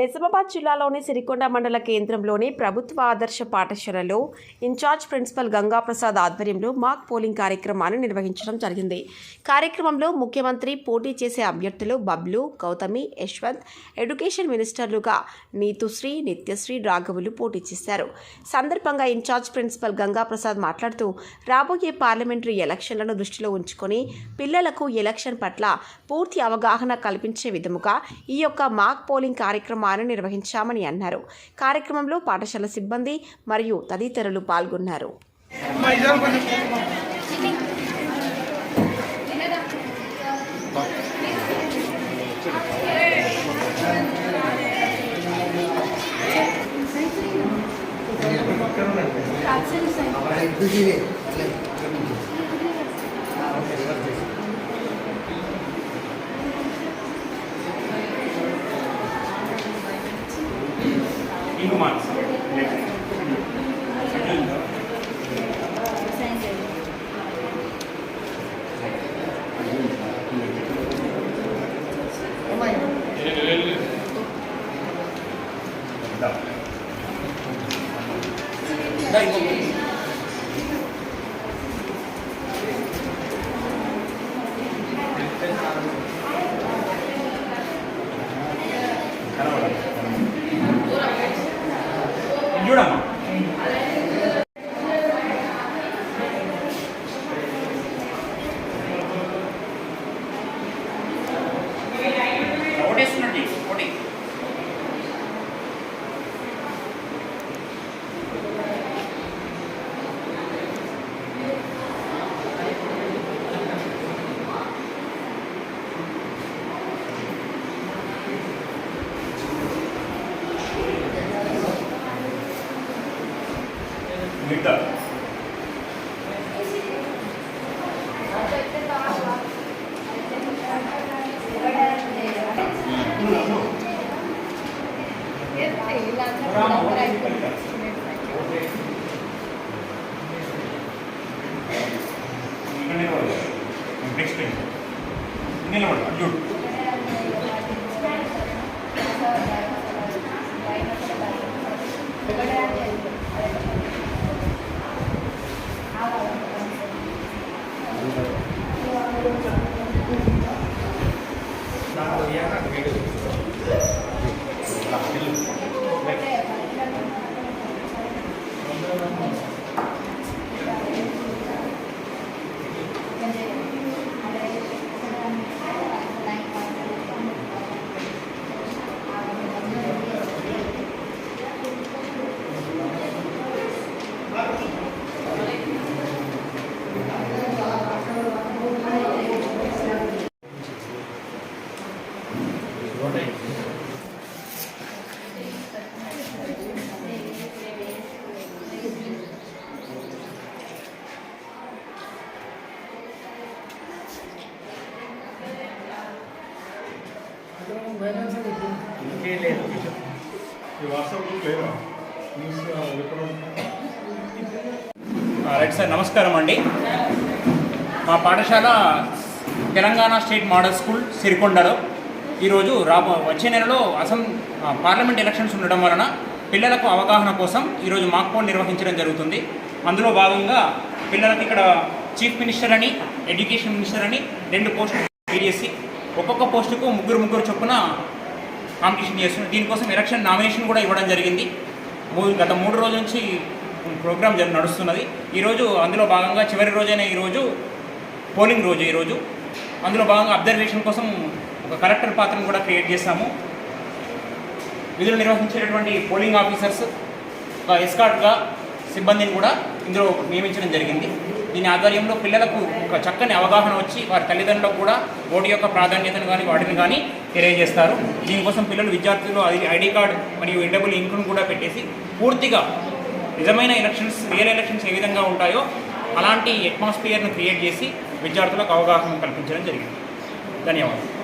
నిజామాబాద్ జిల్లాలోని సిరికొండ మండల కేంద్రంలోని ప్రభుత్వ ఆదర్శ పాఠశాలలో ఇన్ఛార్జ్ ప్రిన్సిపల్ గంగాప్రసాద్ ఆధ్వర్యంలో మాక్ పోలింగ్ కార్యక్రమాన్ని నిర్వహించడం జరిగింది. కార్యక్రమంలో ముఖ్యమంత్రి పోటీ చేసే అభ్యర్థులు బబ్లు, గౌతమి, యశ్వంత్, ఎడ్యుకేషన్ మినిస్టర్లుగా నీతుశ్రీ, నిత్యశ్రీ, రాఘవులు పోటీ చేశారు. సందర్భంగా ఇన్ఛార్జ్ ప్రిన్సిపల్ గంగాప్రసాద్ మాట్లాడుతూ రాబోయే పార్లమెంటరీ ఎలక్షన్లను దృష్టిలో ఉంచుకొని పిల్లలకు ఎలక్షన్ పట్ల పూర్తి అవగాహన కల్పించే విధముగా ఈ యొక్క మాక్ పోలింగ్ కార్యక్రమాన్ని నిర్వహించామని అన్నారు. కార్యక్రమంలో పాఠశాల సిబ్బంది మరియు తదితరులు పాల్గొన్నారు. చూడమ్మా ఒకటేస్తున్నట్టు ఒకటి మిగతా నెక్స్ట్ నిలబడు చూడు రైట్ సార్, నమస్కారం అండి. మా పాఠశాల తెలంగాణ స్టేట్ మోడల్ స్కూల్ సిరికొండలో ఈరోజు వచ్చే నెలలో పార్లమెంట్ ఎలక్షన్స్ ఉండడం వలన పిల్లలకు అవగాహన కోసం ఈరోజు మాక్ పోల్ నిర్వహించడం జరుగుతుంది. అందులో భాగంగా పిల్లలకు ఇక్కడ చీఫ్ మినిస్టర్ అని, ఎడ్యుకేషన్ మినిస్టర్ అని 2 పోస్టులు ఫిల్ చేసి ఒక్కొక్క పోస్టుకు ముగ్గురు చొప్పున కాంపిటీషన్ చేస్తున్నారు. దీనికోసం ఎలక్షన్ నామినేషన్ కూడా ఇవ్వడం జరిగింది. గత 3 రోజుల నుంచి ప్రోగ్రామ్ నడుస్తున్నది. ఈరోజు అందులో భాగంగా చివరి రోజైన ఈరోజు పోలింగ్ రోజు. ఈరోజు అందులో భాగంగా అబ్జర్వేషన్ కోసం ఒక కలెక్టర్ పాత్రను కూడా క్రియేట్ చేశాము. విధులు నిర్వహించేటటువంటి పోలింగ్ ఆఫీసర్స్, ఒక ఎస్కార్ట్గా సిబ్బందిని కూడా ఇందులో నియమించడం జరిగింది. దీని ఆధ్వర్యంలో పిల్లలకు ఒక చక్కని అవగాహన వచ్చి వారి తల్లిదండ్రులకు కూడా ఓటు యొక్క ప్రాధాన్యతను కానీ వాటిని కానీ తెలియజేస్తారు. దీనికోసం విద్యార్థులు ఐడి కార్డు మరియు ఇండబుల్ ఇంక్ను కూడా పెట్టేసి పూర్తిగా నిజమైన ఎలక్షన్స్, రియల్ ఎలక్షన్స్ ఏ విధంగా ఉంటాయో అలాంటి అట్మాస్ఫియర్ను క్రియేట్ చేసి విద్యార్థులకు అవగాహన కల్పించడం జరిగింది. ధన్యవాదాలు.